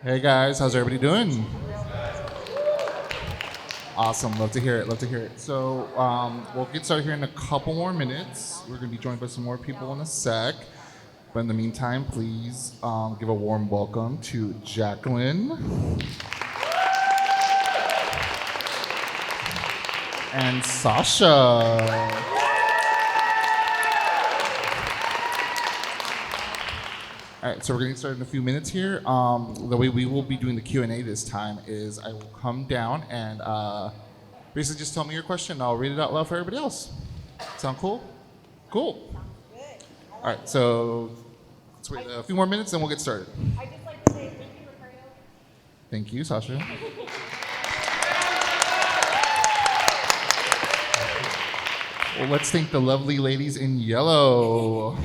Hey guys, how's everybody doing? Awesome, love to hear it, love to hear it. So we'll get started here in a couple more minutes. We're gonna be joined by some more people in a sec. But in the meantime, please give a warm welcome to Jacqueline and Sasha. All right, so we're getting started in a few minutes here. The way we will be doing the Q&A this time is I will come down and basically just tell me your question and I'll read it out loud for everybody else. Sound cool? Cool. All right, so let's wait a few more minutes and we'll get started. I'd just like to say thank you, Ricardo. Thank you, Sasha. Well, let's thank the lovely ladies in yellow.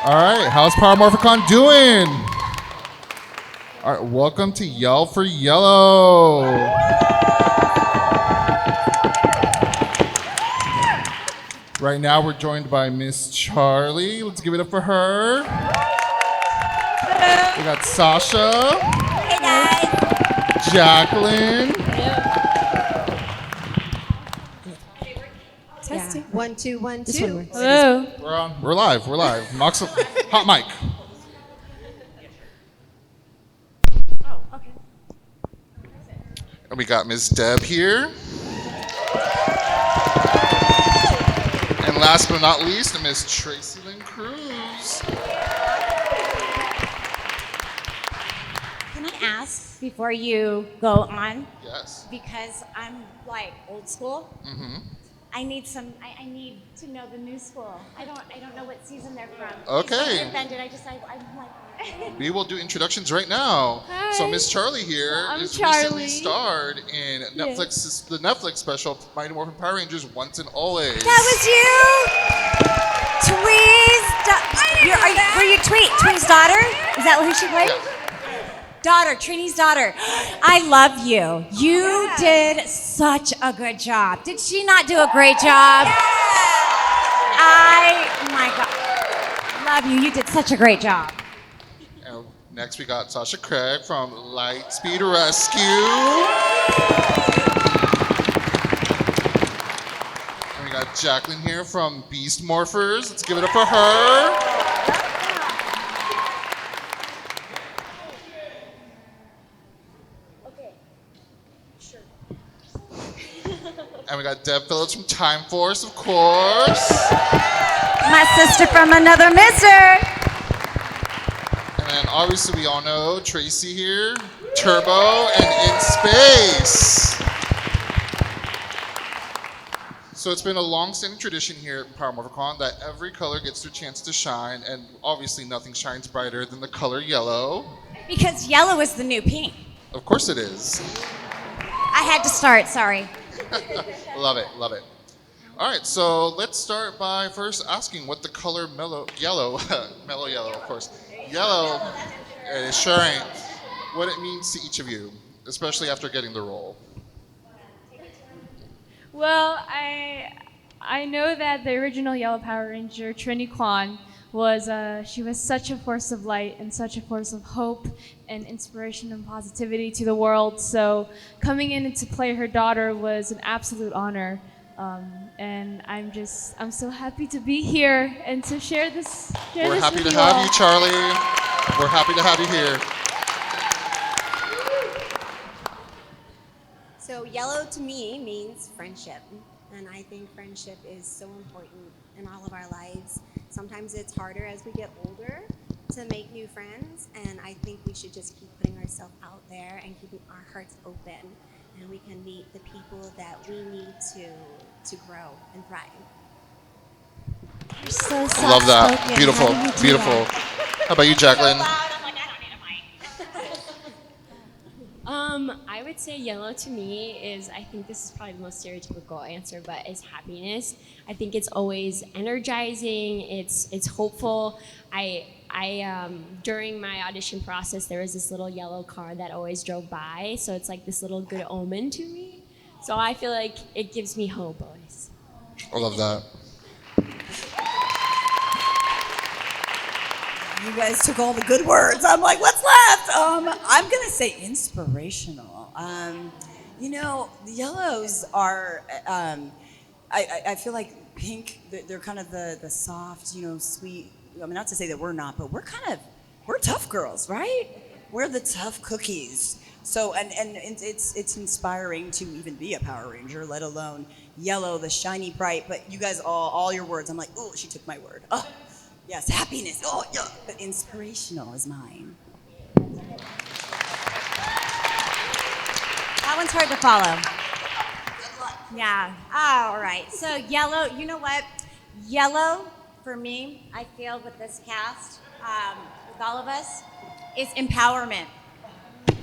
All right, how's Power Morphicon doing? All right, welcome to Yell for Yellow. Right now we're joined by Miss Charlie. Let's give it up for her. We got Sasha. Hey guys. Jacqueline. Testing. 1, 2, 1, 2. Hello. We're on. We're live. We're live. Hot mic. Oh, okay. And we got Miss Deb here. And last but not least, Miss Tracy Lynn Cruz. Can I ask before you go on? Yes. Because I'm like old school. Mm-hmm. I need need to know the new school. I don't know what season they're from. Okay. Please don't get offended. I'm like. We will do introductions right now. Hi. So Miss Charlie here I'm is Charlie. recently starred in the Netflix special Mighty Morphin Power Rangers Once and Always. That was you. Were you Tweet's daughter? Is that who she played? Yeah. Daughter, Trini's daughter. I love you. You did such a good job. Did she not do a great job? My God, love you. You did such a great job. And next we got Sasha Craig from Lightspeed Rescue. And we got Jacqueline here from Beast Morphers. Let's give it up for her. And we got Deb Phillips from Time Force, of course. My sister from another mister. And then obviously we all know Tracy here, Turbo, and In Space. So it's been a long-standing tradition here at Power Morphicon that every color gets their chance to shine, and obviously nothing shines brighter than the color yellow. Because yellow is the new pink. Of course it is. I had to start, sorry. Love it, love it. All right, so let's start by first asking what the color mellow yellow, mellow yellow, of course, yellow, it sure ain't, what it means to each of you, especially after getting the role. Well, I know that the original Yellow Power Ranger, Trini Kwan, was she was such a force of light and such a force of hope and inspiration and positivity to the world. So coming in to play her daughter was an absolute honor. And I'm so happy to be here and to share this. We're happy to have you, Charlie. We're happy to have you here. So yellow to me means friendship. And I think friendship is so important in all of our lives. Sometimes it's harder as we get older to make new friends. And I think we should just keep putting ourselves out there and keeping our hearts open. And we can meet the people that we need to grow and thrive. You're so Love that. soft-spoken. Beautiful. How do you do Beautiful. that? How about you, Jacqueline? I would say yellow to me is, I think this is probably the most stereotypical answer, but is happiness. I think it's always energizing. It's hopeful. During my audition process, there was this little yellow car that always drove by, so it's like this little good omen to me. So I feel like it gives me hope always. I love that. You guys took all the good words. I'm like, what's left? I'm gonna say inspirational. The yellows are. I feel like pink. They're kind of the soft, sweet. I mean, not to say that we're not, but we're tough girls, right? We're the tough cookies. So and it's inspiring to even be a Power Ranger, let alone yellow, the shiny bright. But you guys all your words. I'm like, oh, she took my word. Oh. Yes, happiness. Oh, yeah. But inspirational is mine. That one's hard to follow. Yeah. All right. So yellow, you know what? Yellow, for me, I feel with this cast, with all of us, is empowerment.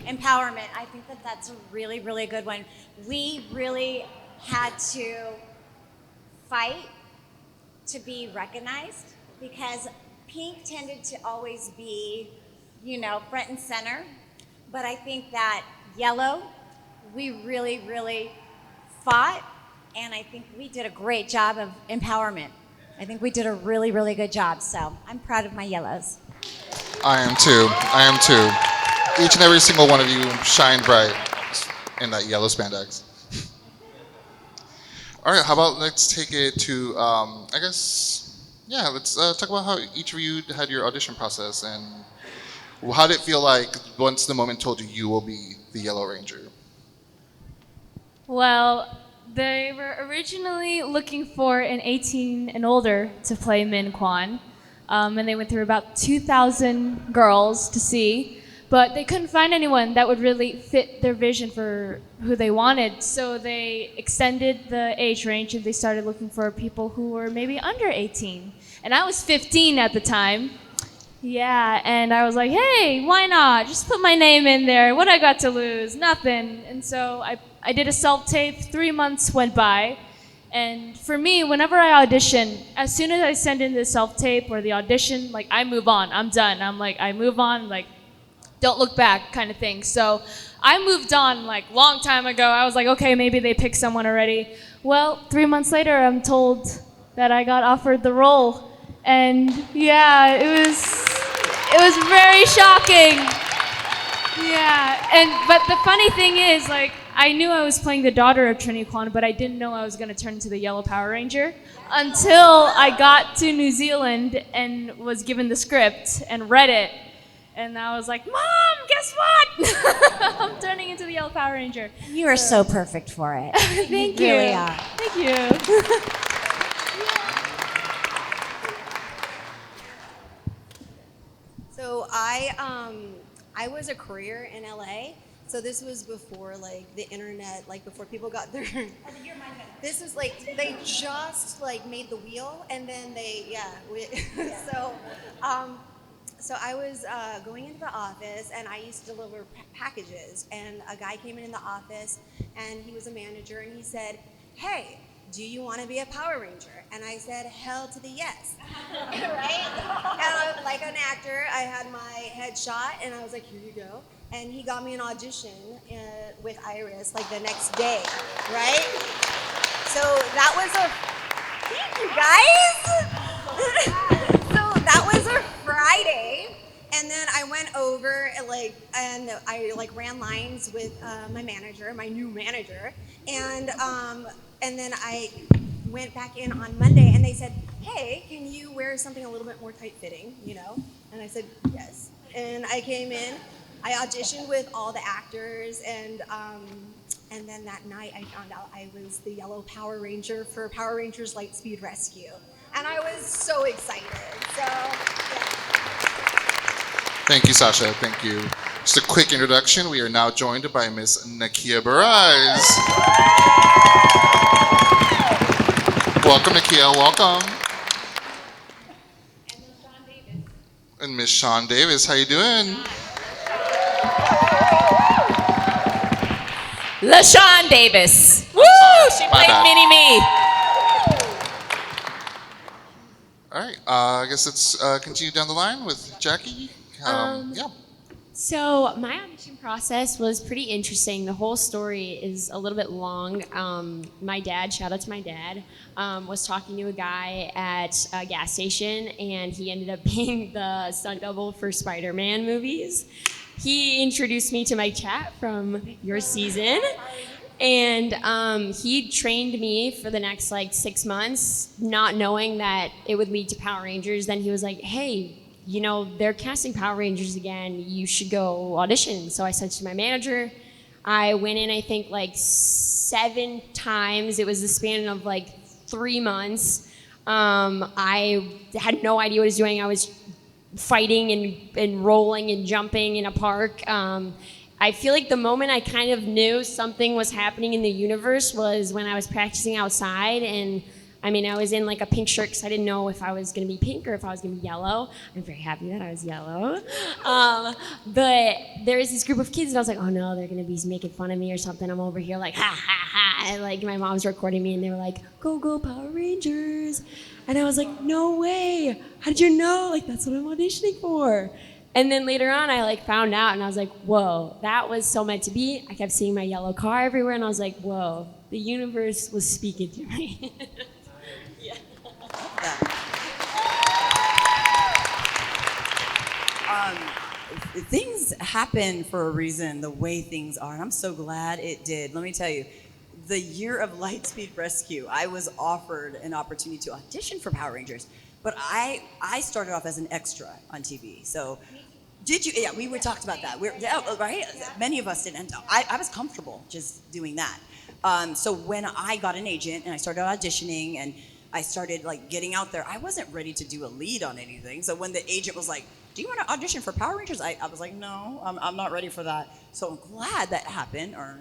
Empowerment. I think that's a really, really good one. We really had to fight to be recognized because pink tended to always be, front and center. But I think that yellow, we really, really fought, and I think we did a great job of empowerment. I think we did a really, really good job. So I'm proud of my yellows. I am too. Each and every single one of you shine bright in that yellow spandex. All right, how about let's take it to, let's talk about how each of you had your audition process and how did it feel like once the moment told you you will be the Yellow Ranger? Well, they were originally looking for an 18 and older to play Min Kwan, and they went through about 2,000 girls to see, but they couldn't find anyone that would really fit their vision for who they wanted. So they extended the age range and they started looking for people who were maybe under 18. And I was 15 at the time. Yeah, and I was like, hey, why not? Just put my name in there. What I got to lose? Nothing. And so I did a self-tape. 3 months went by. And for me, whenever I audition, as soon as I send in the self-tape or the audition, like, I move on. I'm done. I move on, don't look back kind of thing. So I moved on long time ago. I was like, okay, maybe they picked someone already. Well, 3 months later, I'm told that I got offered the role. And yeah, it was very shocking. Yeah, but the funny thing is, I knew I was playing the daughter of Trini Kwan, but I didn't know I was going to turn into the Yellow Power Ranger until I got to New Zealand and was given the script and read it. And I was like, Mom, guess what? I'm turning into the Yellow Power Ranger. You are so perfect for it. Thank you. Really are. Thank you. So I was a courier in LA. So this was before the internet, before people got their. This was they just made the wheel and then So I was going into the office and I used to deliver packages, and a guy came in the office and he was a manager and he said, hey, do you want to be a Power Ranger? And I said, hell to the yes. Right? And like an actor, I had my headshot and I was like, here you go. And he got me an audition with Iris the next day, right? that was a thank you guys. So that was a Friday, and then I went over and I ran lines with my manager, my new manager, and then I went back in on Monday, and they said, "Hey, can you wear something a little bit more tight fitting?" And I said yes, and I came in. I auditioned with all the actors, and then that night I found out I was the yellow Power Ranger for Power Rangers Lightspeed Rescue, and I was so excited. So, yeah. Thank you, Sasha. Thank you. Just a quick introduction. We are now joined by Miss Nakia Baraz. Welcome, Nakia. Welcome. And Miss Sean Davis. How you doing? LaShawn Davis. Woo! She My played bad. Mini-Me. All right. I guess let's continue down the line with Jackie. Yeah. So my audition process was pretty interesting. The whole story is a little bit long. My dad, shout out to my dad, was talking to a guy at a gas station, and he ended up being the stunt double for Spider-Man movies. He introduced me to Mike Chat from your season, and he trained me for the next 6 months, not knowing that it would lead to Power Rangers. Then he was like, "Hey, they're casting Power Rangers again. You should go audition." So I said to my manager, I went in, I think 7 times. It was the span of 3 months. I had no idea what I was doing. I was fighting and rolling and jumping in a park. I feel like the moment I kind of knew something was happening in the universe was when I was practicing outside, and I was in a pink shirt because I didn't know if I was going to be pink or if I was going to be yellow. I'm very happy that I was yellow. But there was this group of kids, and I was like, oh no, they're going to be making fun of me or something. I'm over here ha, ha, ha. And my mom's recording me, and they were like, go, go, Power Rangers. And I was like, no way. How did you know? That's what I'm auditioning for. And then later on, I found out, and I was like, whoa, that was so meant to be. I kept seeing my yellow car everywhere, and I was like, whoa, the universe was speaking to me. Things happen for a reason, the way things are, and I'm so glad it did. Let me tell you, the year of Lightspeed Rescue, I was offered an opportunity to audition for Power Rangers, but I started off as an extra on TV. So, did you? Yeah, we talked about that. Right? Many of us didn't. I was comfortable just doing that. So when I got an agent and I started auditioning and I started getting out there, I wasn't ready to do a lead on anything. So when the agent was like, "Do you want to audition for Power Rangers?" I was like, "No, I'm not ready for that." So I'm glad that happened. Or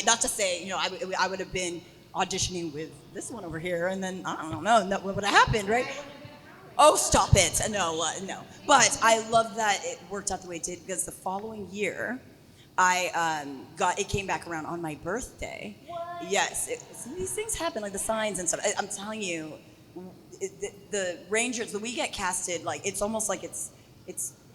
not to say, I would have been auditioning with this one over here, and then I don't know, that would have happened, right? Oh, stop it! No. But I love that it worked out the way it did, because the following year, it came back around on my birthday. What? Yes, these things happen, the signs and stuff. I'm telling you, the Rangers, we get casted, it's almost like it's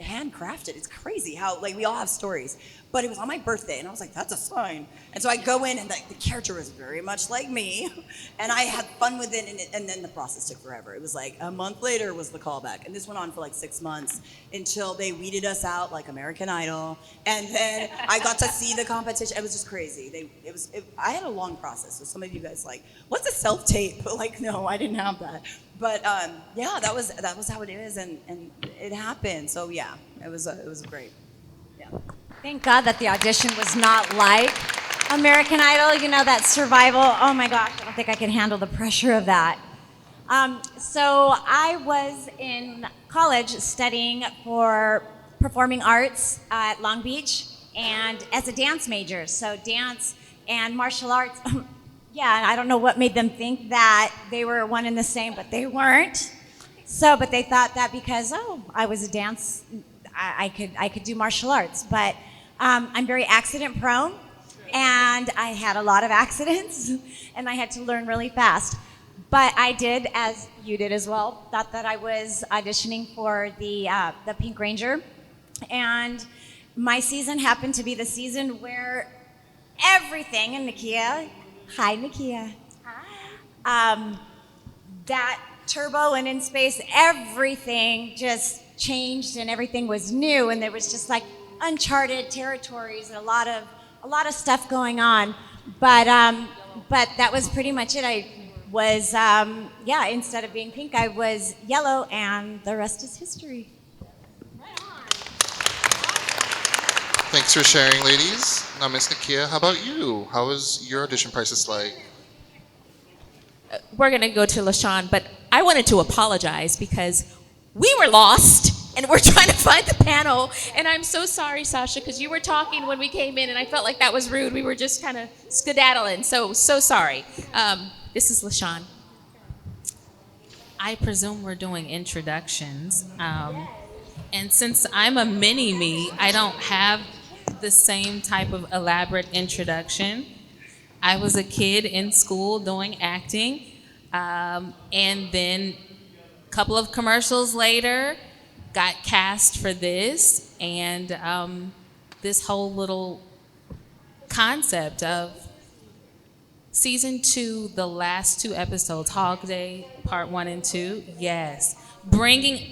handcrafted. It's crazy how we all have stories. But it was on my birthday, and I was like, that's a sign. And so I go in, and the character was very much like me, and I had fun with it, and then the process took forever. It was a month later was the callback, and this went on for 6 months until they weeded us out like American Idol, and then I got to see the competition. It was just crazy. I had a long process. So some of you guys what's a self-tape? But no, I didn't have that. But yeah, that was how it is, and it happened. So yeah, it was great. Yeah. Thank God that the audition was not like American Idol, that survival. Oh my gosh, I don't think I can handle the pressure of that. So I was in college studying for performing arts at Long Beach, and as a dance major. So dance and martial arts. Yeah, and I don't know what made them think that they were one and the same, but they weren't. But they thought that because, I was a dance, I could do martial arts. But I'm very accident prone, and I had a lot of accidents, and I had to learn really fast. But I did, as you did as well, thought that I was auditioning for the Pink Ranger. And my season happened to be the season where everything, and Nakia, hi Nakia. that Turbo and In Space, everything just changed and everything was new, and there was just like uncharted territories and a lot of stuff going on. But that was pretty much it. I was instead of being pink, I was yellow, and the rest is history. Thanks for sharing, ladies. Now, Miss Nakia, how about you? How was your audition process like? We're going to go to LaShawn, but I wanted to apologize because we were lost and we're trying to find the panel. And I'm so sorry, Sasha, because you were talking when we came in and I felt like that was rude. We were just kind of skedaddling. So sorry. This is LaShawn. I presume we're doing introductions. And since I'm a mini-me, I don't have the same type of elaborate introduction. I was a kid in school doing acting, and then a couple of commercials later, got cast for this, and this whole little concept of season 2, the last 2 episodes, Hog Day, part 1 and 2, yes.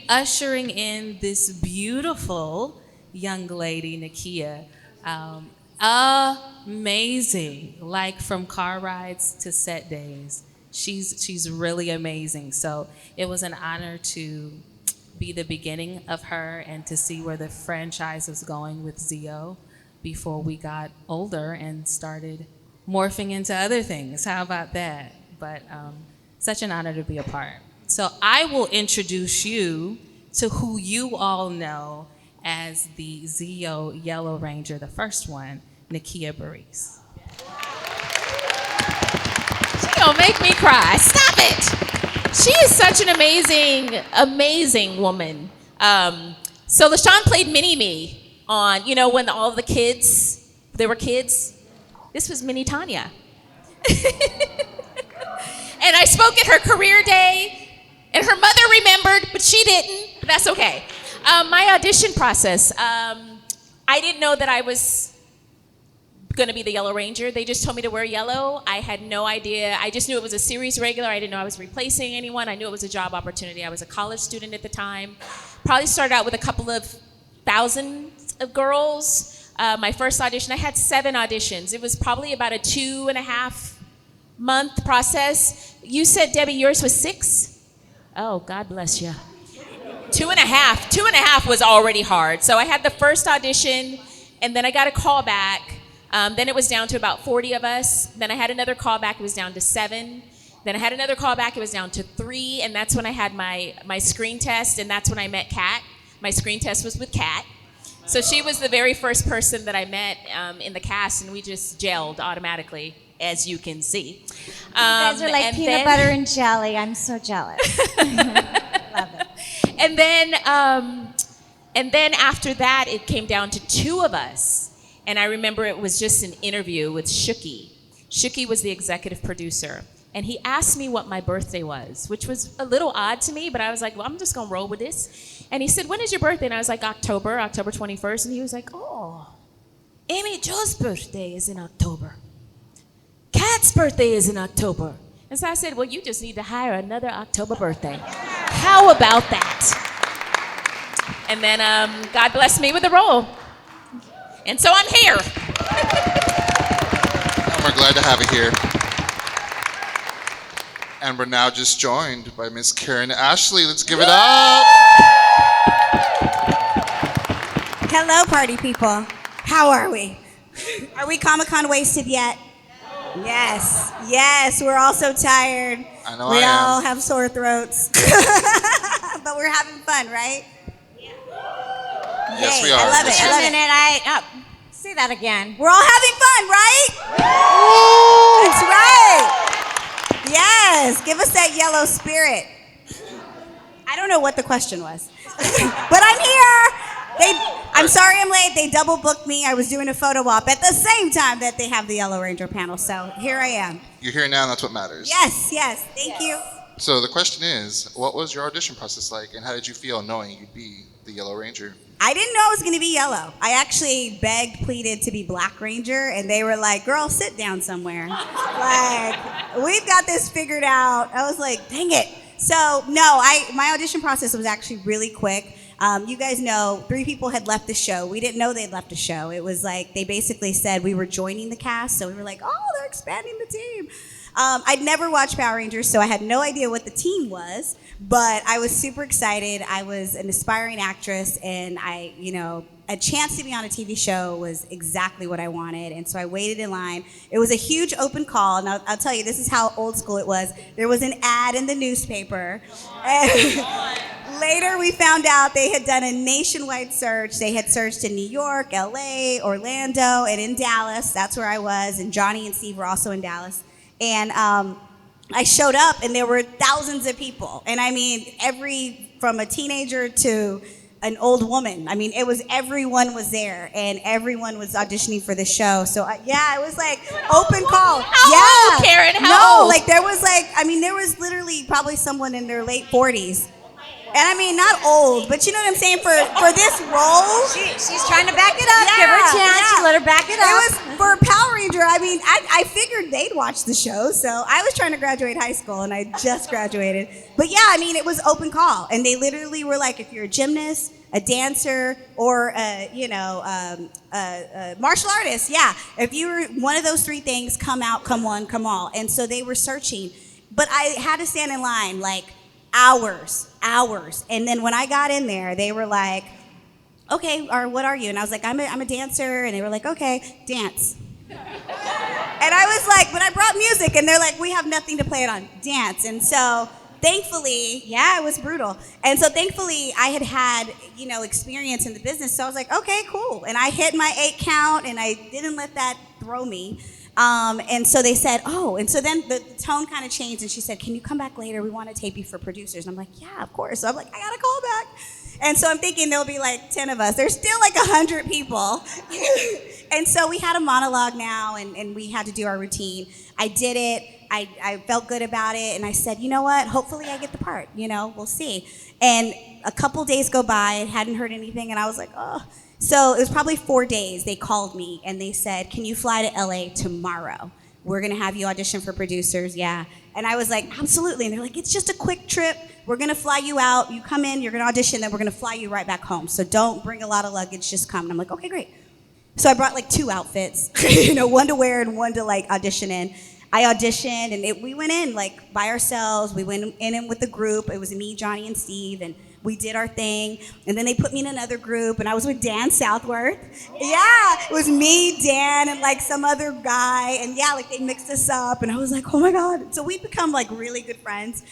Ushering in this beautiful young lady, Nakia. Amazing, like from car rides to set days. She's really amazing. So it was an honor to be the beginning of her and to see where the franchise was going with Zio before we got older and started morphing into other things. How about that? But such an honor to be a part. So I will introduce you to who you all know as the Zio Yellow Ranger, the first one, Nakia Burris. She gonna make me cry. Stop it. She is such an amazing woman. So LaShawn played Mini-Me on, when all the kids, they were kids. This was Mini Tanya. And I spoke at her career day, and her mother remembered, but she didn't. But that's okay. My audition process, I didn't know that I was going to be the Yellow Ranger. They just told me to wear yellow. I had no idea. I just knew it was a series regular. I didn't know I was replacing anyone. I knew it was a job opportunity. I was a college student at the time. Probably started out with a couple of thousands of girls. My first audition, I had 7 auditions. It was probably about a 2.5 month process. You said, Debbie, yours was 6? Oh, God bless you. 2.5. 2.5 was already hard. So I had the first audition, and then I got a call back. Then it was down to about 40 of us. Then I had another call back. It was down to 7. Then I had another call back. It was down to 3. And that's when I had my screen test, and that's when I met Kat. My screen test was with Kat. So she was the very first person that I met in the cast, and we just gelled automatically, as you can see. You guys are like peanut butter and jelly. I'm so jealous. Love it. And then after that, it came down to 2 of us. And I remember it was just an interview with Shuki. Shuki was the executive producer. And he asked me what my birthday was, which was a little odd to me, but I was like, well, I'm just going to roll with this. And he said, when is your birthday? And I was like, October 21st. And he was like, oh, Amy Jo's birthday is in October. Kat's birthday is in October. And so I said, well, you just need to hire another October birthday. How about that? And then God blessed me with the role. And so I'm here. And we're glad to have you here. And we're now just joined by Miss Karen Ashley. Let's give it up. Hello, party people. How are we? Are we Comic-Con wasted yet? Yes. Yes, we're all so tired. I know we I am. all have sore throats. But we're having fun, right? Yes, we Yay, are. I love it. Yes, I we love are. it. Say that again. We're all having fun, right? That's right. Yes, give us that yellow spirit. I don't know what the question was, but I'm here. I'm sorry I'm late. They double booked me. I was doing a photo op at the same time that they have the Yellow Ranger panel, so here I am. You're here now, and that's what matters. Yes, thank you. So the question is, what was your audition process like, and how did you feel knowing you'd be the Yellow Ranger? I didn't know I was going to be yellow. I actually begged, pleaded to be Black Ranger, and they were like, girl, sit down somewhere. Like, we've got this figured out. I was like, dang it. So, no, my audition process was actually really quick. You guys know 3 people had left the show. We didn't know they'd left the show. It was like they basically said we were joining the cast, so we were like, oh, they're expanding the team. I'd never watched Power Rangers, so I had no idea what the team was, but I was super excited. I was an aspiring actress, and a chance to be on a TV show was exactly what I wanted, and so I waited in line. It was a huge open call, and I'll tell you, this is how old school it was. There was an ad in the newspaper, and later we found out they had done a nationwide search. They had searched in New York, LA, Orlando, and in Dallas. That's where I was, and Johnny and Steve were also in Dallas. And I showed up, and there were thousands of people. And I mean, from a teenager to an old woman. I mean, everyone was there, and everyone was auditioning for the show. So it was like open call. How old, Karen? How old? Like there was literally probably someone in their late 40s. And I mean, not old, but you know what I'm saying? For this role, she's trying to back it up. Give her a chance. Yeah. Let her back it up. It was for Power Ranger. I mean, I figured they'd watch the show, so I was trying to graduate high school, and I just graduated. But yeah, I mean, it was open call, and they literally were like, if you're a gymnast, a dancer, or a martial artist, if you were one of those 3 things, come out, come one, come all. And so they were searching, but I had to stand in line like hours. And then when I got in there, they were like, okay, or what are you? And I was like, I'm a dancer. And they were like, okay, dance. And I was like, but I brought music. And they're like, we have nothing to play it on. Dance. And so thankfully, it was brutal. And so thankfully I had experience in the business. So I was like, okay, cool. And I hit my 8 count, and I didn't let that throw me. And so they said, oh, and so then the tone kind of changed, and she said, can you come back later? We want to tape you for producers. And I'm like, yeah, of course. So I'm like, I got to call back. And so I'm thinking there'll be like 10 of us. There's still like 100 people. And so we had a monologue now, and we had to do our routine. I did it. I felt good about it. And I said, you know what? Hopefully I get the part. We'll see. And a couple days go by, and hadn't heard anything. And I was like, oh. So it was probably 4 days. They called me, and they said, can you fly to LA tomorrow? We're going to have you audition for producers. Yeah. And I was like, absolutely. And they're like, it's just a quick trip. We're going to fly you out. You come in, you're going to audition, then we're going to fly you right back home. So don't bring a lot of luggage, just come. And I'm like, okay, great. So I brought like 2 outfits, one to wear and one to like audition in. I auditioned, and we went in like by ourselves. We went in with the group. It was me, Johnny, and Steve, and we did our thing. And then they put me in another group, and I was with Dan Southworth. Yeah, it was me, Dan, and like some other guy. And like they mixed us up, and I was like, oh my God. So we become like really good friends.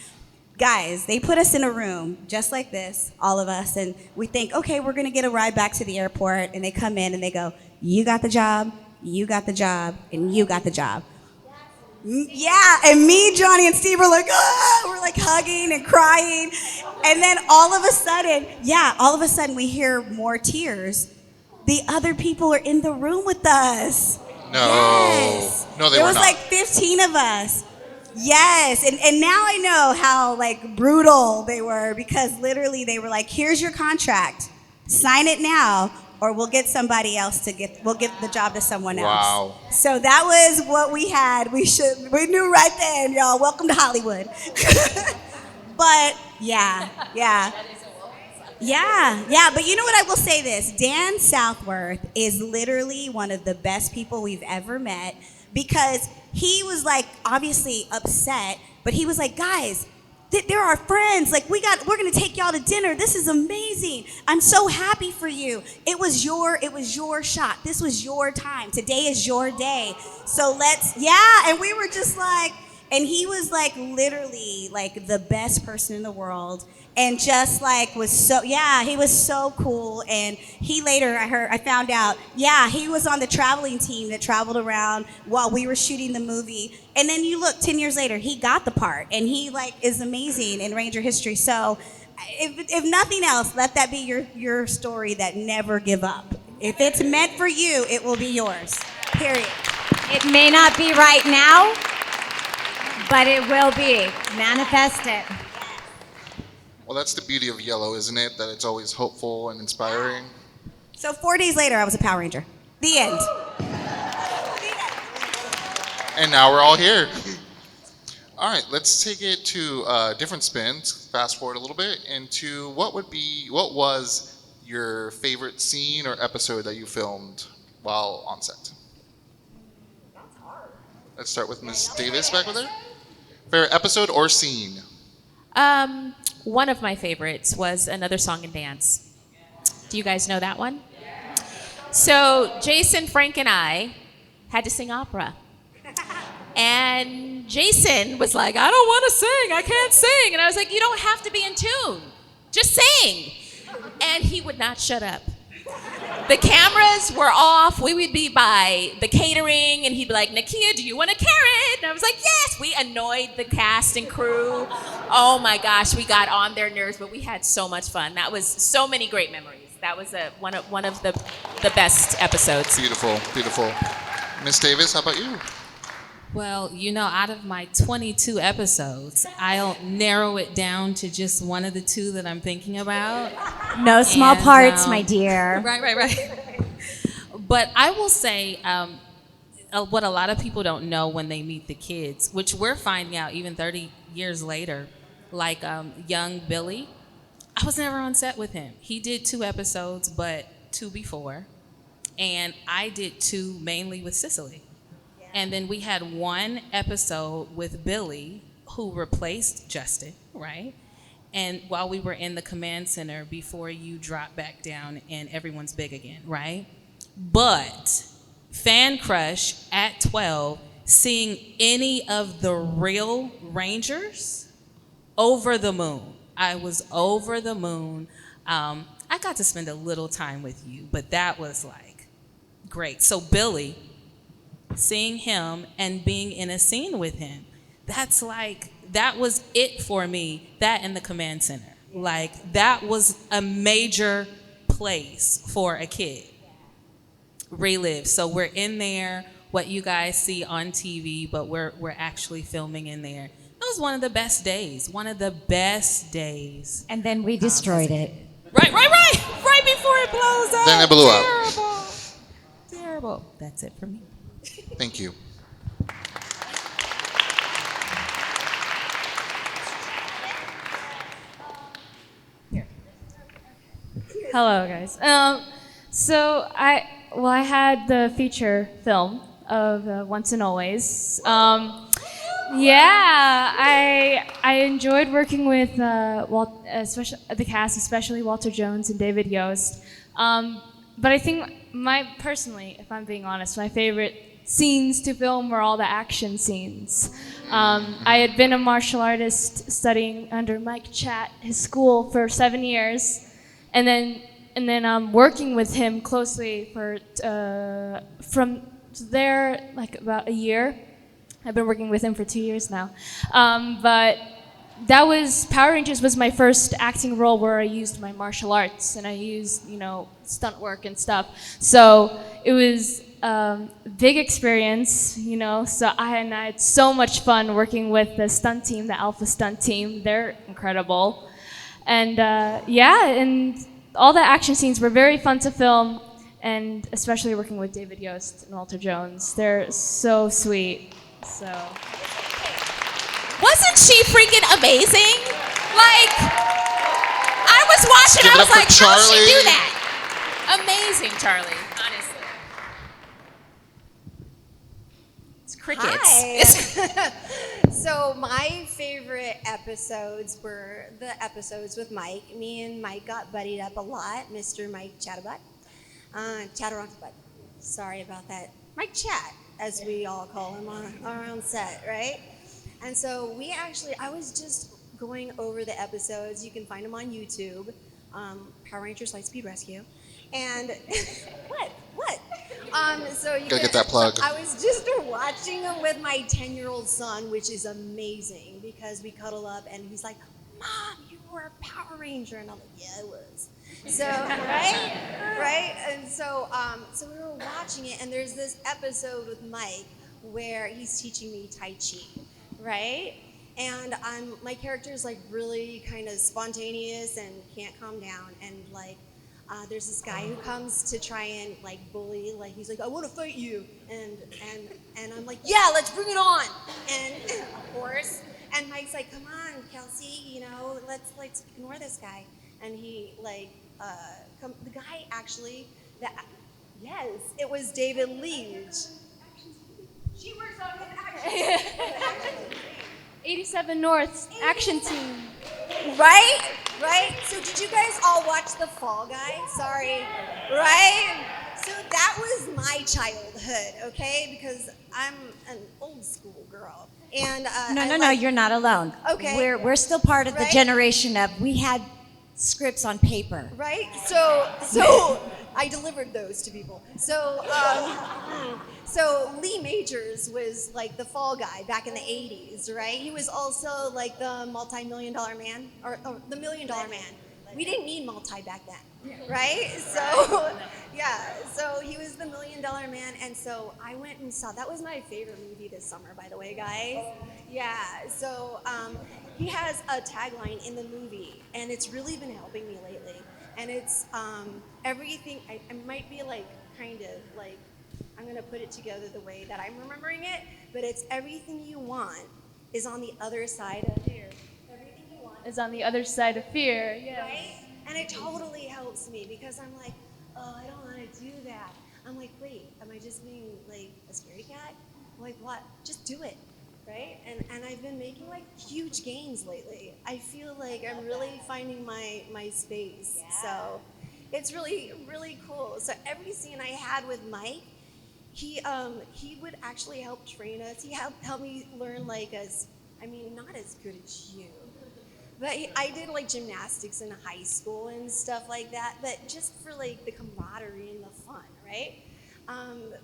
Guys, they put us in a room just like this, all of us, and we think, okay, we're gonna get a ride back to the airport. And they come in and they go, you got the job, you got the job, and you got the job. Yeah, and me, Johnny, and Steve were like, we're like hugging and crying. And then all of a sudden we hear more tears. The other people are in the room with us. No. Yes. No, they there were was not. like 15 of us. Yes, and now I know how like brutal they were, because literally they were like, here's your contract. Sign it now, or we'll get somebody else we'll give the job to someone else. Wow. So that was what we had. We knew right then, y'all, welcome to Hollywood. But yeah. But you know what, I will say this. Dan Southworth is literally one of the best people we've ever met, because he was like obviously upset, but he was like, guys, they're our friends. Like we're gonna take y'all to dinner. This is amazing. I'm so happy for you. It was your shot. This was your time. Today is your day. So and we were just like, and he was like literally like the best person in the world, and just like he was so cool. And he later, I found out, he was on the traveling team that traveled around while we were shooting the movie. And then you look, 10 years later, he got the part, and he like is amazing in Ranger history. So if nothing else, let that be your story, that never give up. If it's meant for you, it will be yours, period. It may not be right now, but it will be. Manifest it. Well, that's the beauty of Yellow, isn't it? That it's always hopeful and inspiring. So 4 days later, I was a Power Ranger. The end. And now we're all here. All right, let's take it to a different spin. Fast forward a little bit into what was your favorite scene or episode that you filmed while on set? That's hard. Let's start with Ms. Davis back with her. Favorite episode or scene? One of my favorites was Another Song and Dance. Do you guys know that one? So Jason, Frank, and I had to sing opera. And Jason was like, I don't want to sing. I can't sing. And I was like, you don't have to be in tune. Just sing. And he would not shut up. The cameras were off. We would be by the catering, and he'd be like, Nakia, do you want a carrot? And I was like, yes. We annoyed the cast and crew. Oh my gosh, we got on their nerves, but we had so much fun. That was so many great memories. That was one of the best episodes. Beautiful, beautiful. Miss Davis, how about you? Well, out of my 22 episodes, I'll narrow it down to just one of the two that I'm thinking about. No small And, parts, my dear. Right. But I will say what a lot of people don't know when they meet the kids, which we're finding out even 30 years later, like young Billy. I was never on set with him. He did 2 episodes, but 2 before. And I did 2 mainly with Cicely. And then we had 1 episode with Billy, who replaced Justin, right? And while we were in the command center before you drop back down and everyone's big again, right? But fan crush at 12, seeing any of the real Rangers, over the moon. I was over the moon. I got to spend a little time with you, but that was like great. So Billy, seeing him and being in a scene with him, that was it for me, that and the command center. Like, that was a major place for a kid. Relive. So we're in there, what you guys see on TV, but we're actually filming in there. It was one of the best days. And then we destroyed it. Right. Right before it blows up. Then it blew up. Terrible. That's it for me. Thank you. Hello, guys. So I had the feature film of Once and Always. I enjoyed working with especially the cast, especially Walter Jones and David Yost. But I think personally, if I'm being honest, my favorite scenes to film were all the action scenes. I had been a martial artist studying under Mike Chatt, his school, for 7 years, and then working with him closely for from there like about a year. I've been working with him for 2 years now, but that was Power Rangers was my first acting role where I used my martial arts and I used stunt work and stuff. So it was big experience, So I had so much fun working with the stunt team, the Alpha Stunt team. They're incredible, and and all the action scenes were very fun to film, and especially working with David Yost and Walter Jones. They're so sweet. So. Wasn't she freaking amazing? Like, I was watching, I was like, how did she do that? Amazing, Charlie, honestly. It's crickets. Hi. So my favorite episodes were the episodes with Mike. Me and Mike got buddied up a lot, Mr. Mike Chatterbutt. Chatterboxbutt. Sorry about that. Mike Chat, as we all call him around set, right? And so I was just going over the episodes. You can find them on YouTube. Power Rangers Lightspeed Rescue. And what? So you Gotta get that plug. I was just watching them with my 10-year-old son, which is amazing because we cuddle up and he's like, Mom, you were a Power Ranger. And I'm like, yeah, I was. So, right? And so we were watching it, and there's this episode with Mike where he's teaching me Tai Chi, right? And my character is like really kind of spontaneous and can't calm down. And like, there's this guy who comes to try and like bully. Like he's like, I want to fight you, and I'm like, yeah, let's bring it on. And of course, and Mike's like, come on, Kelsey, you know, let's ignore this guy. And he like, the guy actually that. Yes, it was David Leach. She works on his action. 87 North action team. Right? Right? So did you guys all watch The Fall Guy? Sorry. Right? So that was my childhood, okay? Because I'm an old school girl. And No, you're not alone. Okay. We're still part of the Right? generation of we had scripts on paper. Right? So I delivered those to people. So Lee Majors was like the fall guy back in the 80s, right? He was also like the multi-million-dollar man, or the million-dollar man. We didn't need multi back then, right? So, yeah, so he was the million-dollar man, and so I went and saw, that was my favorite movie this summer, by the way, guys. Yeah, so he has a tagline in the movie, and it's really been helping me lately. And it's everything, I might be like, kind of like, I'm going to put it together the way that I'm remembering it, but it's everything you want is on the other side of fear. Everything you want Is on the other side of fear. Yes. right? And it totally helps me because I'm like, oh, I don't want to do that. I'm like, wait, am I just being like a scaredy cat? I'm like, what? Just do it, right? And I've been making like huge gains lately. I feel like I'm really finding my space. Yeah. So it's really, really cool. So every scene I had with Mike, he would actually help train us. He helped me learn not as good as you, but I did like gymnastics in high school and stuff like that. But just for like the camaraderie and the fun, right?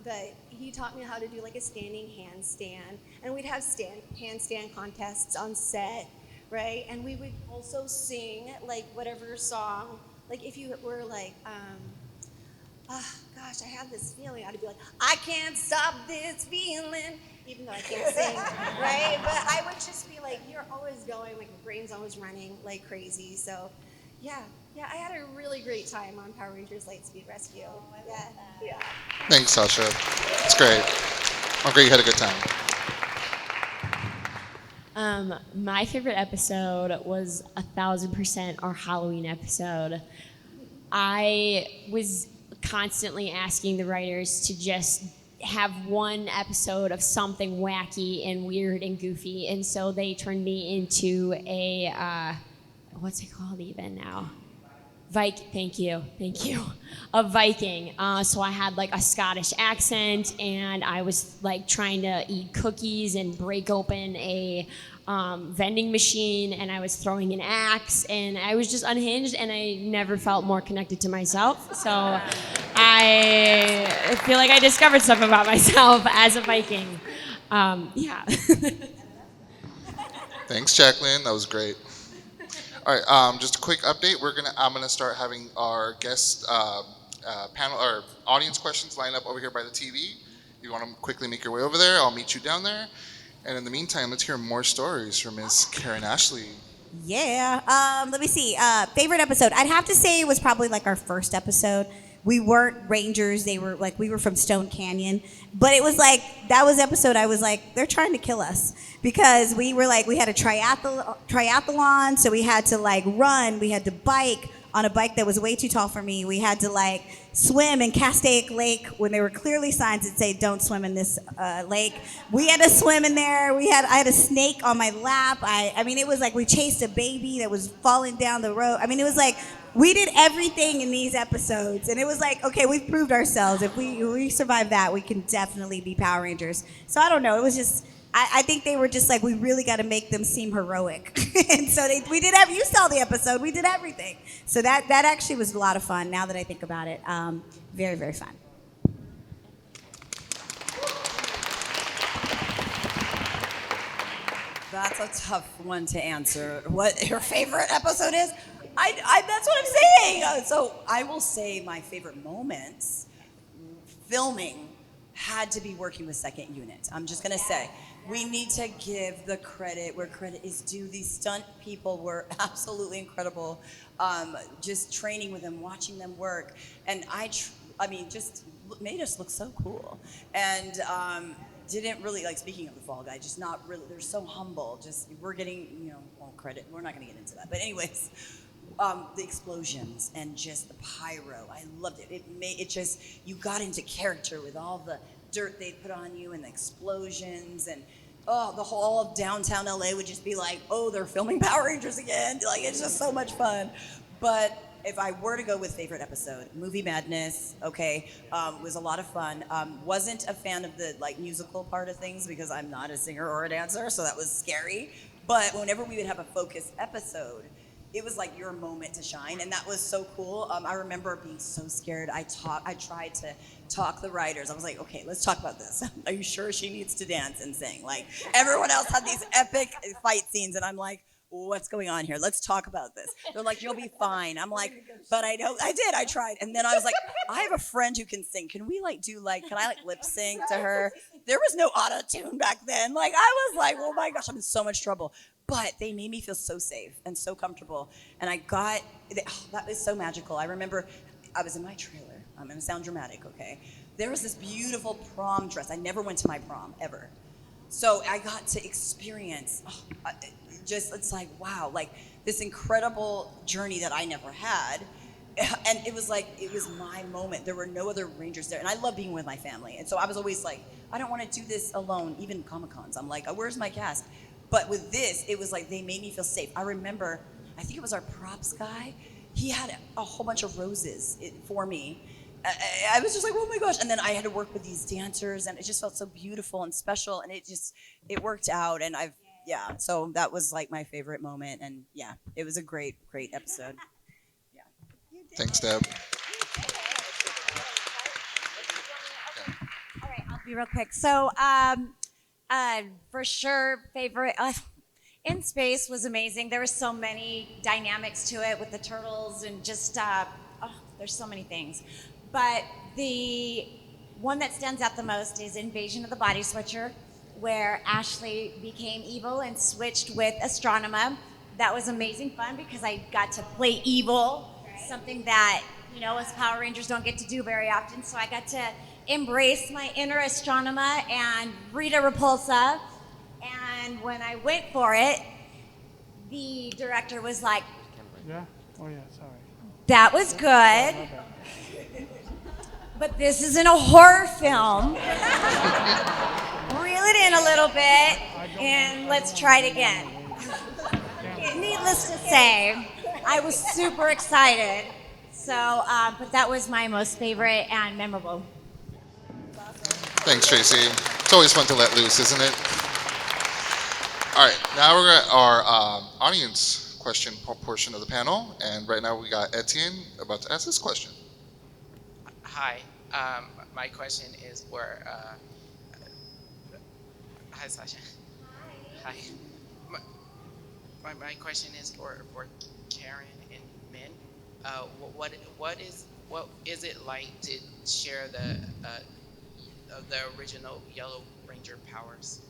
But he taught me how to do like a standing handstand, and we'd have handstand contests on set, right? And we would also sing like whatever song, like if you were like. Gosh, I have this feeling. I'd be like, I can't stop this feeling, even though I can't sing, right? But I would just be like, you're always going, like my brain's always running like crazy. So, yeah, I had a really great time on Power Rangers Lightspeed Rescue. Yeah. Thanks, Sasha. It's great. I'm great you had a good time. My favorite episode was 1000% our Halloween episode. I was constantly asking the writers to just have one episode of something wacky and weird and goofy, and so they turned me into a what's it called even now? Thank you. A Viking. So I had like a Scottish accent, and I was like trying to eat cookies and break open a vending machine, and I was throwing an axe, and I was just unhinged, and I never felt more connected to myself. So I feel like I discovered stuff about myself as a Viking. Yeah. Thanks, Jacqueline. That was great. All right, just a quick update. I'm gonna start having our guest panel or audience questions lined up over here by the TV. If you want to quickly make your way over there, I'll meet you down there. And in the meantime, let's hear more stories from Miss Karen Ashley. Yeah. Let me see. Favorite episode? I'd have to say it was probably like our first episode. We weren't Rangers. They were like, we were from Stone Canyon. But it was like, that was episode I was like, they're trying to kill us. Because we were like, we had a triathlon, so we had to like run. We had to bike on a bike that was way too tall for me. We had to like swim in Castaic Lake when there were clearly signs that say don't swim in this lake. We had to swim in there. I had a snake on my lap. I mean, it was like we chased a baby that was falling down the road. I mean, it was like we did everything in these episodes, and it was like, okay, we've proved ourselves. If we survive that, we can definitely be Power Rangers. So I don't know. It was just. I think they were just like, we really got to make them seem heroic. And so we did you saw the episode, we did everything. So that actually was a lot of fun now that I think about it. Very, very fun. That's a tough one to answer. What your favorite episode is? That's what I'm saying. So I will say my favorite moments, filming, had to be working with second unit. I'm just gonna say, We need to give the credit where credit is due. These stunt people were absolutely incredible. Just training with them, watching them work, and I mean, just made us look so cool. And didn't really like. Speaking of the Fall Guy, just not really. They're so humble. Just we're getting all credit. We're not going to get into that, but anyways. The explosions and just the pyro, I loved it. It just, you got into character with all the dirt they put on you and the explosions and the whole of downtown LA would just be like, oh, they're filming Power Rangers again. Like, it's just so much fun. But if I were to go with favorite episode, Movie Madness, okay, was a lot of fun. Wasn't a fan of the like musical part of things because I'm not a singer or a dancer, so that was scary. But whenever we would have a focused episode, it was like your moment to shine, and that was so cool. I remember being so scared. I tried to talk the writers. I was like, okay, let's talk about this. Are you sure she needs to dance and sing? Like, everyone else had these epic fight scenes, and I'm like, what's going on here? Let's talk about this. They're like, you'll be fine. I'm like, but I tried. And then I was like, I have a friend who can sing. Can I lip sync to her? There was no auto-tune back then. Like, I was like, oh my gosh, I'm in so much trouble. But they made me feel so safe and so comfortable. And that was so magical. I remember I was in my trailer. I'm going to sound dramatic, okay? There was this beautiful prom dress. I never went to my prom, ever. So I got to experience, it's like, wow, like this incredible journey that I never had. And it was my moment. There were no other Rangers there. And I love being with my family. And so I was always like, I don't want to do this alone, even Comic-Cons. I'm like, where's my cast? But with this, it was like they made me feel safe. I remember, I think it was our props guy. He had a whole bunch of roses for me. I was just like, oh my gosh. And then I had to work with these dancers, and it just felt so beautiful and special. And it worked out. And so that was like my favorite moment. And yeah, it was a great, great episode. Yeah. Thanks, Deb. All right, I'll be real quick. So, for sure, favorite In Space was amazing. There were so many dynamics to it with the turtles and just there's so many things. But the one that stands out the most is Invasion of the Body Switcher, where Ashley became evil and switched with Astronema. That was amazing fun because I got to play evil, something that us Power Rangers don't get to do very often. So I got to embrace my inner Astronema and Rita Repulsa. And when I went for it, the director was like, Yeah? Oh, yeah, sorry. that was good, but this isn't a horror film. Reel it in a little bit, and let's try it again. Needless to say, I was super excited. So, but that was my most favorite and memorable. Thanks, Tracy. It's always fun to let loose, isn't it? All right, now we're at our audience question portion of the panel, and right now we got Etienne about to ask this question. Hi, my question is for. Hi, Sasha. Hi. My question is for Karen and Min. What is it like to share the original Yellow Ranger powers?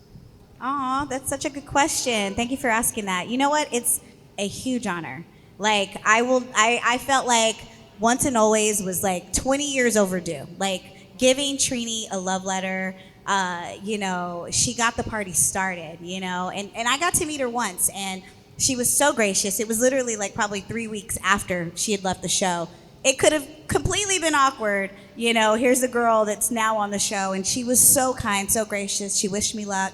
Aw, that's such a good question. Thank you for asking that. You know what? It's a huge honor. Like, I felt like Once and Always was like 20 years overdue. Like, giving Trini a love letter, she got the party started, and I got to meet her once, and she was so gracious. It was literally like probably 3 weeks after she had left the show. It could have completely been awkward. Here's the girl that's now on the show, and she was so kind, so gracious. She wished me luck.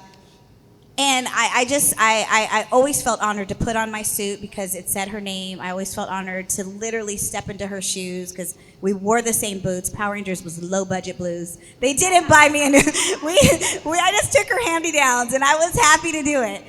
And I always felt honored to put on my suit because it said her name. I always felt honored to literally step into her shoes because we wore the same boots. Power Rangers was low budget blues. They didn't buy me a new. I just took her hand-me-downs, and I was happy to do it,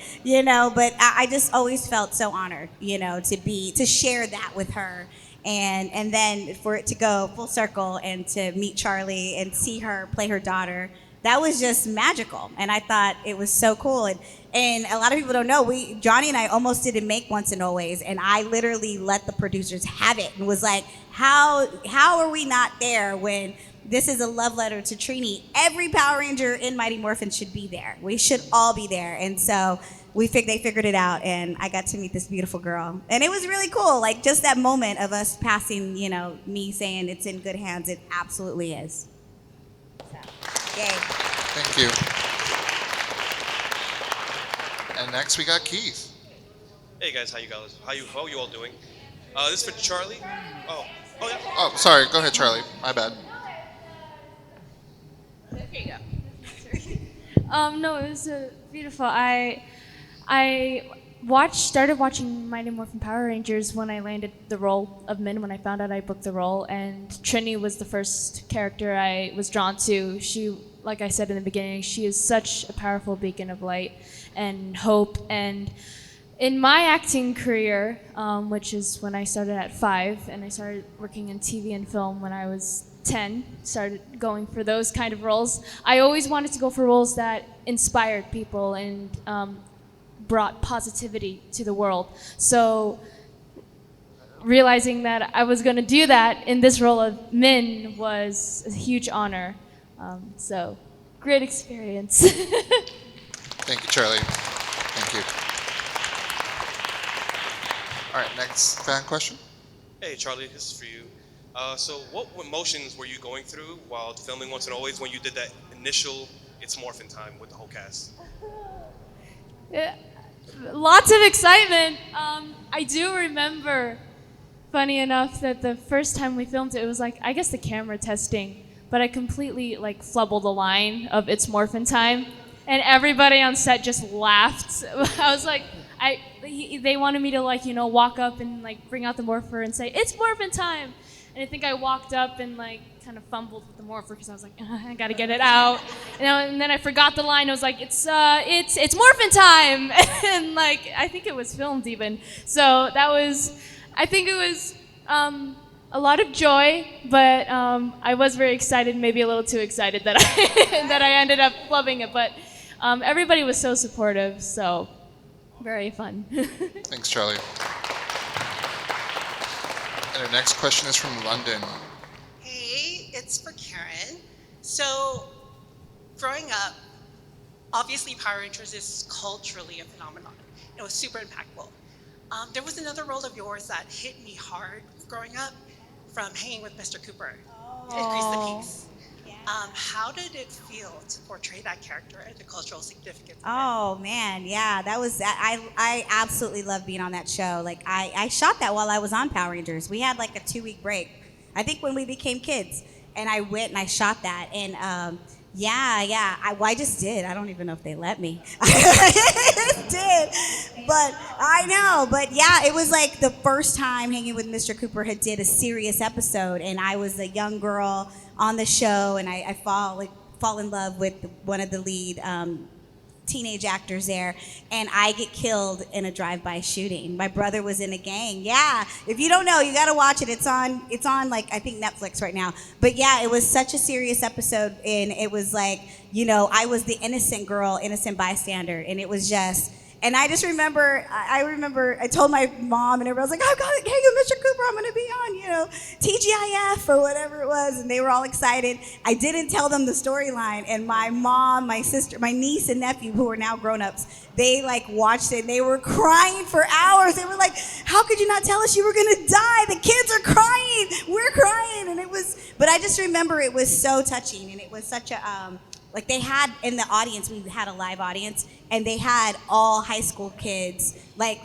But I just always felt so honored, to share that with her. And then for it to go full circle and to meet Charlie and see her play her daughter, that was just magical. And I thought it was so cool. And a lot of people don't know, Johnny and I almost didn't make Once and Always. And I literally let the producers have it and was like, how are we not there when this is a love letter to Trini. Every Power Ranger in Mighty Morphin should be there. We should all be there. And so they figured it out, and I got to meet this beautiful girl. And it was really cool. Like, just that moment of us passing, me saying it's in good hands, it absolutely is. So, yay. Thank you. And next we got Keith. Hey guys, how are you all doing? This is for Charlie. Oh yeah. Oh, sorry. Go ahead, Charlie. My bad. There you go. No, it was beautiful. I started watching Mighty Morphin Power Rangers when I landed the role of Min, when I found out I booked the role, and Trini was the first character I was drawn to. She, like I said in the beginning, she is such a powerful beacon of light and hope. And in my acting career, which is when I started at 5, and I started working in TV and film when I was 10, started going for those kind of roles, I always wanted to go for roles that inspired people and brought positivity to the world. So realizing that I was going to do that in this role of Min was a huge honor. So great experience. Thank you, Charlie. Thank you. All right, next fan question. Hey Charlie, this is for you. So what emotions were you going through while filming Once and Always when you did that initial It's Morphin time with the whole cast? Yeah, lots of excitement. I do remember, funny enough, that the first time we filmed it, it was like, I guess the camera testing, but I completely flubbled the line of It's Morphin time, and everybody on set just laughed. I was like, they wanted me to walk up and bring out the morpher and say, "It's Morphin time," and I think I walked up and kind of fumbled with the morpher because I was like, I gotta get it out, and then I forgot the line. I was like, it's Morphin time, and I think it was filmed even. So that was, I think it was a lot of joy, but I was very excited, maybe a little too excited that I ended up flubbing it, but everybody was so supportive, so very fun. Thanks, Charlie. And our next question is from London. Hey, it's for Karen. So, growing up, obviously Power Rangers is culturally a phenomenon. It was super impactful. There was another role of yours that hit me hard growing up, from hanging with Mr. Cooper to Increase the Peace. How did it feel to portray that character and the cultural significance of it? Oh man, yeah, that was I absolutely love being on that show. I shot that while I was on Power Rangers. We had a 2-week break, I think, when we became kids, and I went and I shot that, and I just did. I don't even know if they let me. I just did, but I know. But yeah, it was the first time hanging with Mr. Cooper had did a serious episode, and I was a young girl on the show, and I fall in love with one of the lead teenage actors there, and I get killed in a drive-by shooting. My brother was in a gang. Yeah, if you don't know, you got to watch it. It's on I think Netflix right now. But yeah, it was such a serious episode, and it was I was the innocent girl, innocent bystander, and it was just. And I just remember, I told my mom, and everybody was like, "Oh God, hey, Mr. Cooper, I'm gonna be on, TGIF or whatever it was," and they were all excited. I didn't tell them the storyline, and my mom, my sister, my niece and nephew, who are now grown-ups, they watched it, and they were crying for hours. They were like, "How could you not tell us you were gonna die? The kids are crying, we're crying," and it was. But I just remember it was so touching, and it was such a. They had in the audience, we had a live audience, and they had all high school kids,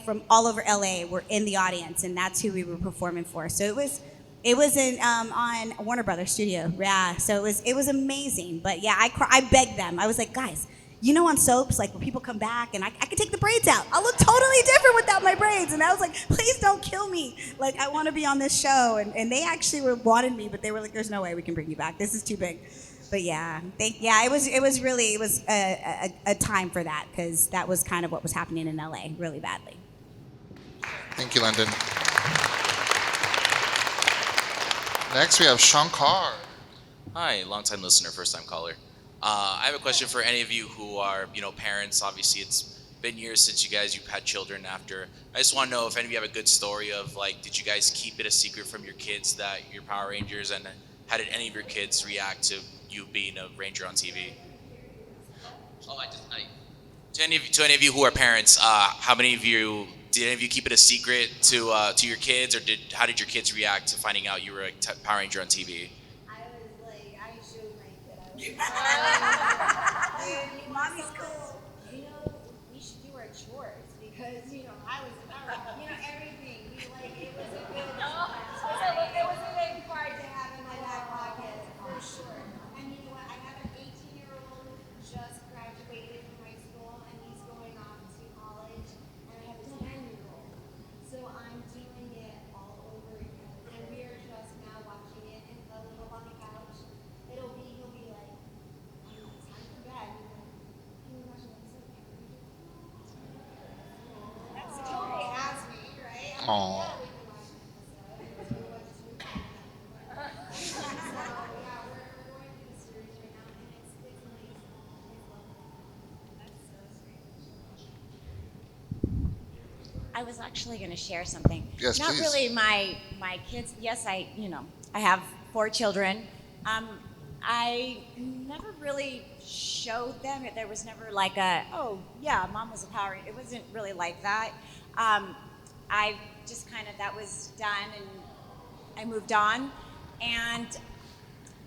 from all over LA, were in the audience, and that's who we were performing for. So it was in on Warner Brothers Studio, yeah. So it was amazing. But yeah, I begged them. I was like, guys, on soaps, when people come back, and I can take the braids out. I'll look totally different without my braids. And I was like, please don't kill me. I want to be on this show. And they actually wanted me, but they were like, there's no way we can bring you back. This is too big. But yeah, it was a time for that, because that was kind of what was happening in LA really badly. Thank you, London. Next, we have Shankar. Hi, long-time listener, first-time caller. I have a question for any of you who are, parents. Obviously, it's been years since you've had children after. I just want to know if any of you have a good story of, did you guys keep it a secret from your kids that you're Power Rangers, and how did any of your kids react to you being a ranger on TV? Oh, to any of you who are parents, how many of you did any of you keep it a secret to your kids, or how did your kids react to finding out you were a Power Ranger on TV? I showed my kid. I was like, mommy's cool. We should do our chores because, I was about, everything. It was a good, it was a good card to have in my back pocket, for sure. And you know what? I have an 18-year-old just graduated from high school and he's going off to college. And I have a 10-year-old. So I'm doing it all over again. And we are just now watching it and cuddling up on the couch. He'll be like, it's time for bed. Can you watch an episode? That's totally has me, right? Aw. I was actually going to share something. Yes, Not please. really my kids. Yes, I have 4 children. I never really showed them. There was never like oh yeah, mom was a Power Ranger. It wasn't really like that. I just that was done and I moved on. And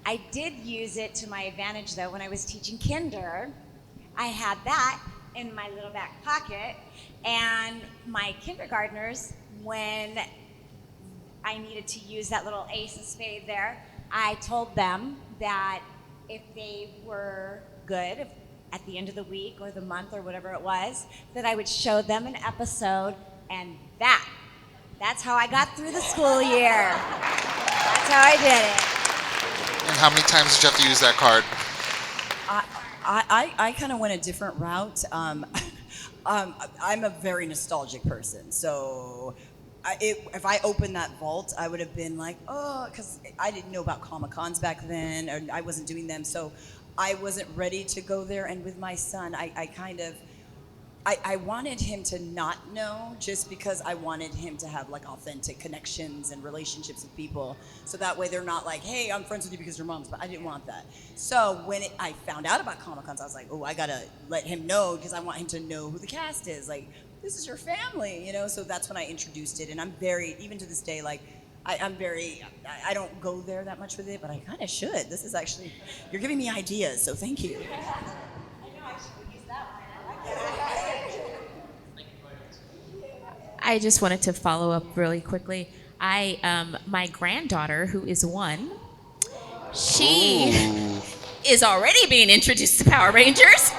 I did use it to my advantage though when I was teaching kinder. I had that in my little back pocket, and my kindergartners, when I needed to use that little ace of spade there, I told them that if they were good at the end of the week or the month or whatever it was, that I would show them an episode, and that's how I got through the school year. That's how I did it. And how many times did you have to use that card? I kind of went a different route. I'm a very nostalgic person, so if I opened that vault, I would have been like, oh, because I didn't know about Comic-Cons back then, and I wasn't doing them, so I wasn't ready to go there. And with my son, I wanted him to not know, just because I wanted him to have like authentic connections and relationships with people. So that way they're not like, hey, I'm friends with you because you're moms, but I didn't want that. So when I found out about Comic-Cons, I was like, oh, I gotta let him know because I want him to know who the cast is. Like, this is your family, So that's when I introduced it. And I'm very, even to this day, like, I don't go there that much with it, but I kind of should. This is actually, you're giving me ideas, so thank you. I just wanted to follow up really quickly. My granddaughter, who is 1, she is already being introduced to Power Rangers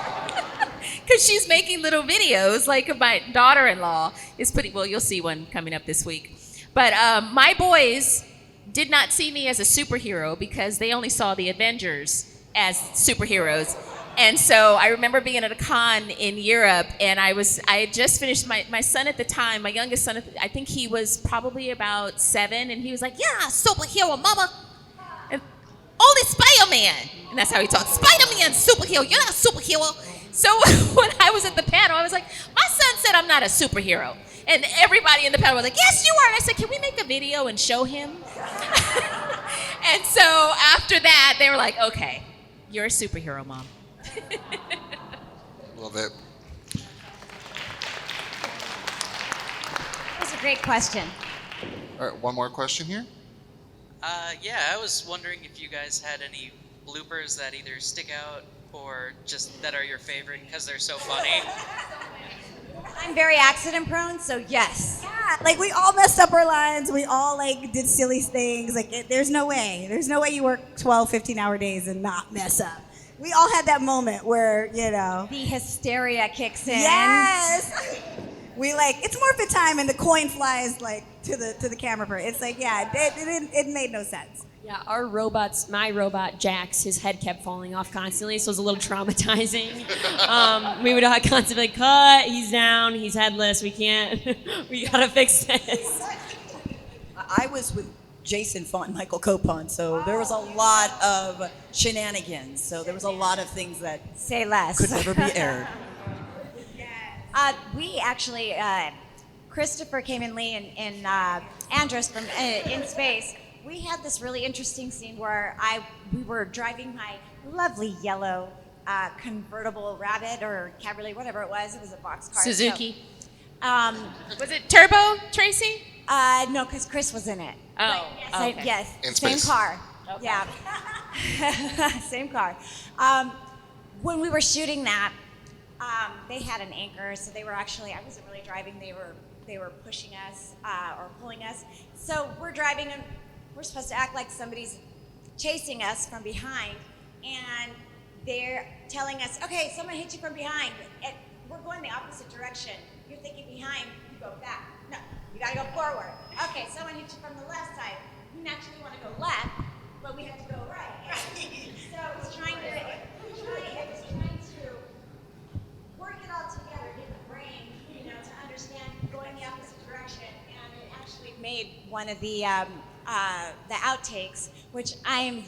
because she's making little videos. Like my daughter-in-law is putting. Well, you'll see one coming up this week. But my boys did not see me as a superhero because they only saw the Avengers as superheroes. And so I remember being at a con in Europe, and I had just finished, my son at the time, my youngest son, I think he was probably about 7, and he was like, yeah, superhero, mama. And only Spider-Man. And that's how he talked. Spider-Man, superhero, you're not a superhero. So when I was at the panel, I was like, my son said I'm not a superhero. And everybody in the panel was like, yes, you are. And I said, can we make a video and show him? And so after that, they were like, okay, you're a superhero, Mom. Love it. That was a great question. All right, one more question here. Yeah, I was wondering if you guys had any bloopers that either stick out or just that are your favorite because they're so funny. I'm very accident prone, so yes. Yeah, like we all messed up our lines. We all like did silly things. Like there's no way. There's no way you work 12, 15-hour days and not mess up. We all had that moment where, the hysteria kicks in. Yes. We it's Morphicon time and the coin flies like to the camera person. It's like, yeah, it made no sense. Yeah, my robot, Jax, his head kept falling off constantly, so it was a little traumatizing. We would constantly cut, he's down, he's headless, we gotta fix this. I was with Jason Font and Michael Copon, so there was a lot of shenanigans. So there was a lot of things that say less could never be aired. We actually, Christopher came in Lee and Andros from In Space. we had this really interesting scene where we were driving my lovely yellow convertible Rabbit or Cabriolet, whatever it was. It was a box car. Suzuki. So, Was it Turbo, Tracy? no, because Chris was in it. Oh, But yes, okay. yes, In same space. car. Okay. Yeah, same car. When we were shooting that, they had an anchor, so they were actually. I wasn't really driving. They were pushing us or pulling us. So we're driving, and we're supposed to act like somebody's chasing us from behind, and they're telling us, "Okay, someone hit you from behind." And we're going the opposite direction. You're thinking behind, you go back. No, you gotta go forward. Okay, someone hit you from the left side. You naturally want to go left, but we have to go right. So it's trying to work it all together, get the brain, to understand going the opposite direction, and it actually made one of the outtakes, which I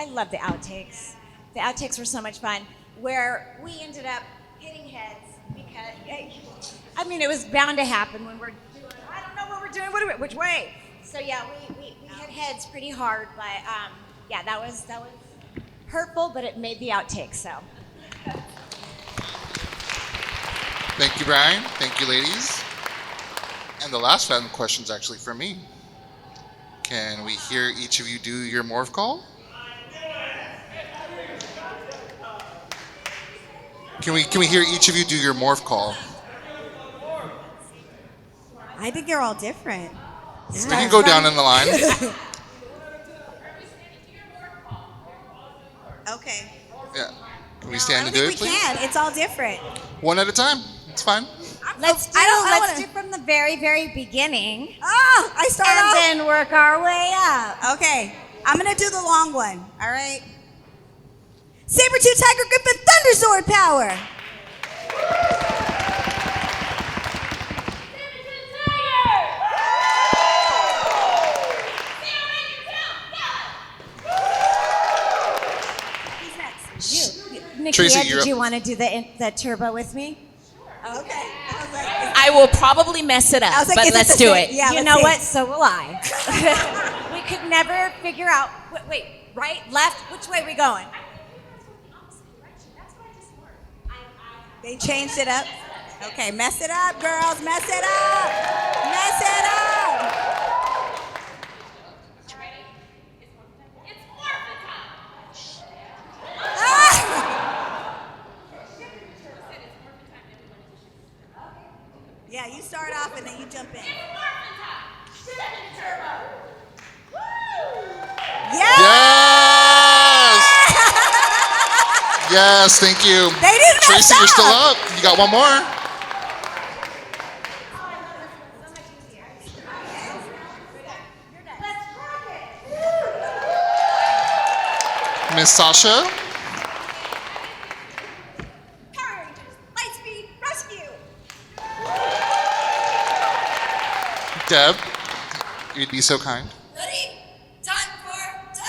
love the outtakes. The outtakes were so much fun, where we ended up hitting heads because, I mean, it was bound to happen when we're doing, I don't know what we're doing, which way? So yeah, we hit heads pretty hard, but yeah, that was hurtful, but it made the outtakes, so. Thank you, Brian. Thank you, ladies. And the last round of questions actually for me. Can we hear each of you do your morph call? Can we hear each of you do your morph call? I think they're all different. We can go down in the line. Okay. Yeah. Can we stand I and don't do think it, we please? can. It's all different. One at a time. It's fine. Let's do from the very, very beginning. Oh, I start and off. then work our way up. Okay. I'm going to do the long one. All right. Saber-tooth tiger griffin thundersword power. Tracy, Nikia, you're did up. you want to do the turbo with me? Okay. I will probably mess it up, I was like, but is it let's the do same? it. Yeah, You let's know see. what? So will I. We could never figure out. Wait, right, left? Which way are we going? They changed it up. Okay, mess it up, girls. Mess it up. Mess it up. Yeah, you start off and then you jump in. Yes! Yes, thank you. They didn't mess Tracy, you're still up. up. You got one more. Miss Sasha. Lightspeed rescue. Deb, you'd be so kind. Ready? Time force.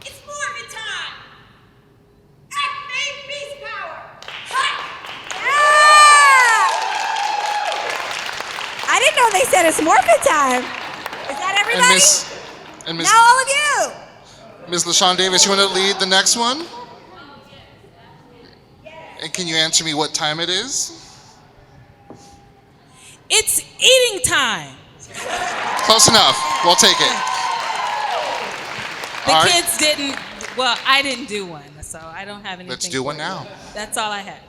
It's Morphicon time. Activate beast power. I didn't know they said it's Morphin time. Is that everybody? And Miss Now all of you. Miss LaShawn Davis, you want to lead the next one? And can you answer me what time it is? It's eating time. Close enough. We'll take it. The All right. kids didn't, well, I didn't do one, so I don't have anything. Let's do one now. That's all I had.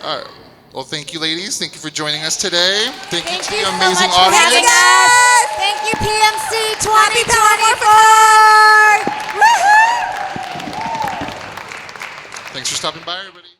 All right. Well, thank you, ladies. Thank you for joining us today. Thank you to you the so amazing much for having audience. us. Thank you, PMC 2024. Thanks for stopping by, everybody.